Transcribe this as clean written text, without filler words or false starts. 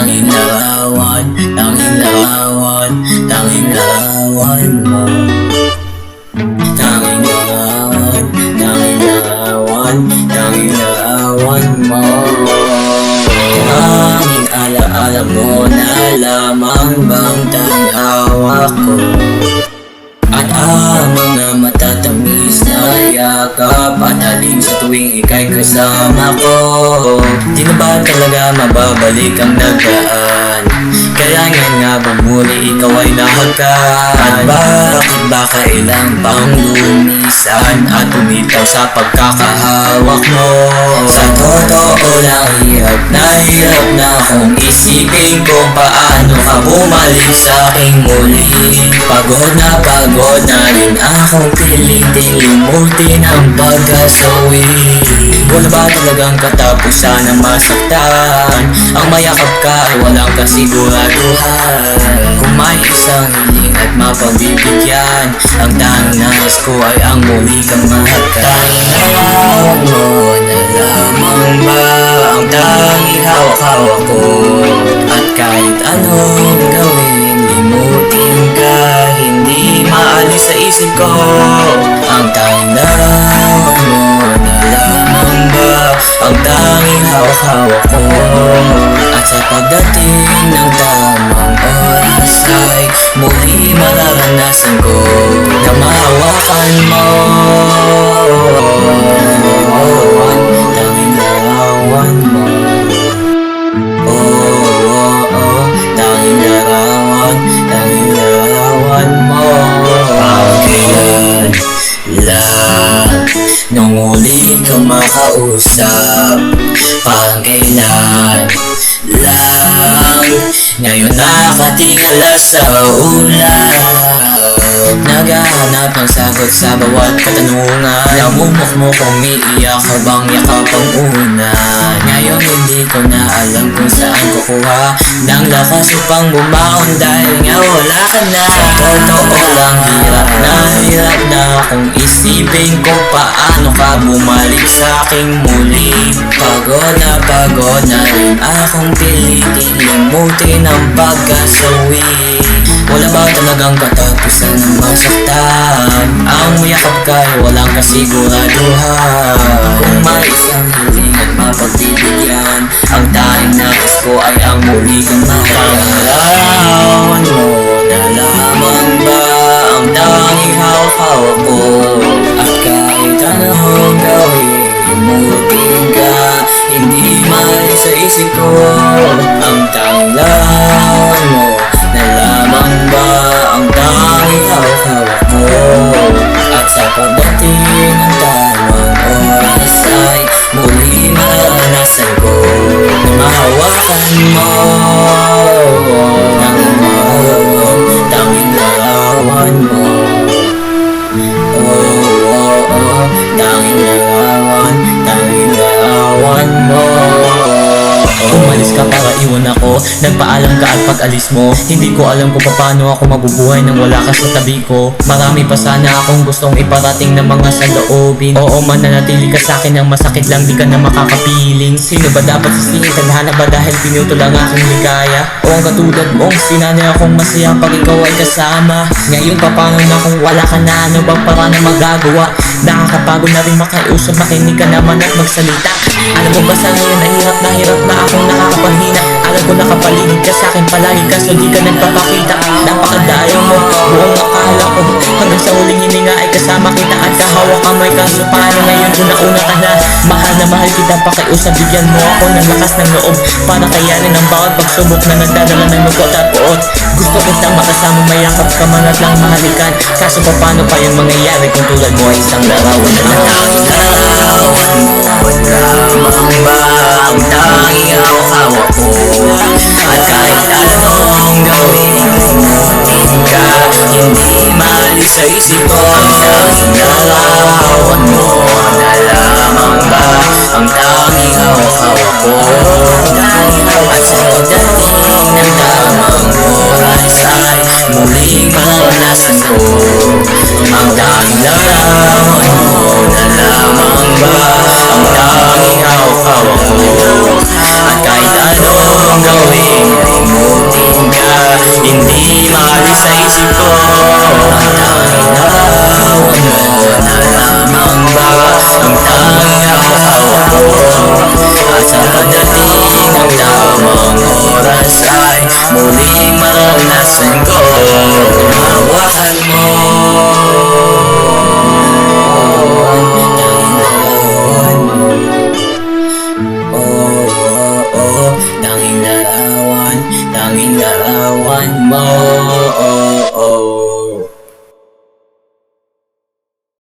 Tanging larawan, tanging larawan, tanging larawan mo. Tanging larawan, tanging larawan, tanging larawan mo. Tanging alaala mo na lamang bang tanghawa ko. At ang mga matatamis na yakap at alin sa tuwing ika'y kasama ko. Di na ba talaga mababalik ang nagaan? Kaya nga bumuli ikaw ay nahagan. At bakit ba kailang pang lumisan at umitaw sa pagkakahawak mo? Sa totoo lang hirap na akong isipin kung paano ka bumalik sa aking muli. Pagod na rin akong pilitin limutin ang pagkasawi. Wala ba talagang katapusan ng masaktan? Ang mayakap ka ay walang kasiguraduhan. Kung may isang hiling at mapagbibigyan, ang tanging nais ko ay ang muli kang mahagan. Tanging mo na lamang ba ang tanging hawak-hawak ko? At kahit anong gawin, limutin ka, hindi maalis sa isip ko. Ang tanging larawan mo na lamang ba ang tanging hawak-hawak ko? At sa pagdating ng tamang oras ay muli mararanasan ko na mahawakan mo. Tanging larawan mo. Tanging larawan, tanging larawan mo. Kailan lang nung uli ka makausap? Parang kailan lang ngayon nakatingala sa ulap. Naghahanap ng sagot sa bawat katanungan. Namumukmok umiiyak habang yakap ang una. Ngayon hindi ko na alam kung saan kukuha ng lakas upang bumaon dahil nga wala ka na. Sa totoo lang hirap na akong isipin kung paano ka bumalik sa aking muli. Pagod na rin akong pilitin limutin ang pagkasawi. Wala ba talagang katapusan ng masaktan? Ang mayakap ka ay walang kasiguraduhan. Kung may isang hiling at mapagbibigyan, ang tanging nais ko ay ang muli kang mahagan. Mo na lamang ba ang tanging hawak-hawak ko? At kahit anong gawin, limutin ka, hindi maalis sa isip ko. Ang tanging larawan mo na lamang ba ang tanging hawak-hawak ko? At sa pagdating ng tamang oras ay muli mararanasan ko na mahawakan mo. Tanging larawan mo. Tanging larawan, tanging larawan mo. Umalis ka para iwan ako, nagpaalam ka at pag-alis mo. Hindi ko alam kung paano ako mabubuhay nang wala ka sa tabi ko. Marami pa sana akong gustong iparating na mga saloobin. Oo man nanatili ka sa akin ng masakit lang di ka na makakapiling. Sino ba dapat sisingin? Tadhana ba dahil pinutol ang aking ligaya? O ang katulad mong sinanay akong masaya pag ikaw ay kasama. Ngayon paano na kung wala ka na, ano bang para na magagawa? Nakakapagod na rin makiusap, makinig ka naman at magsalita. Alam mo ba sa ngayon ay hirap na akong nakakapanghina. Alam ko nakapaligid ka sa akin palagi kaso di ka nagpapakita. Napakadayo mo, buong akala ko hanggang sa huling hininga ay kasama kita at kahawak kamay. Kaso paano ngayon kung nauna ka na? Mahal na mahal kita, pakiusap bigyan mo ako ng lakas ng loob para kayanin ang bawat pagsubok na nagdadala ng lungkot at puot. Gusto kitang makasama, mayakap ka man at lang mahalikan. Kaso paano pa yung mangyayari kung tulad mo ay isang larawan na lang? Tanging larawan mo lamang ba ang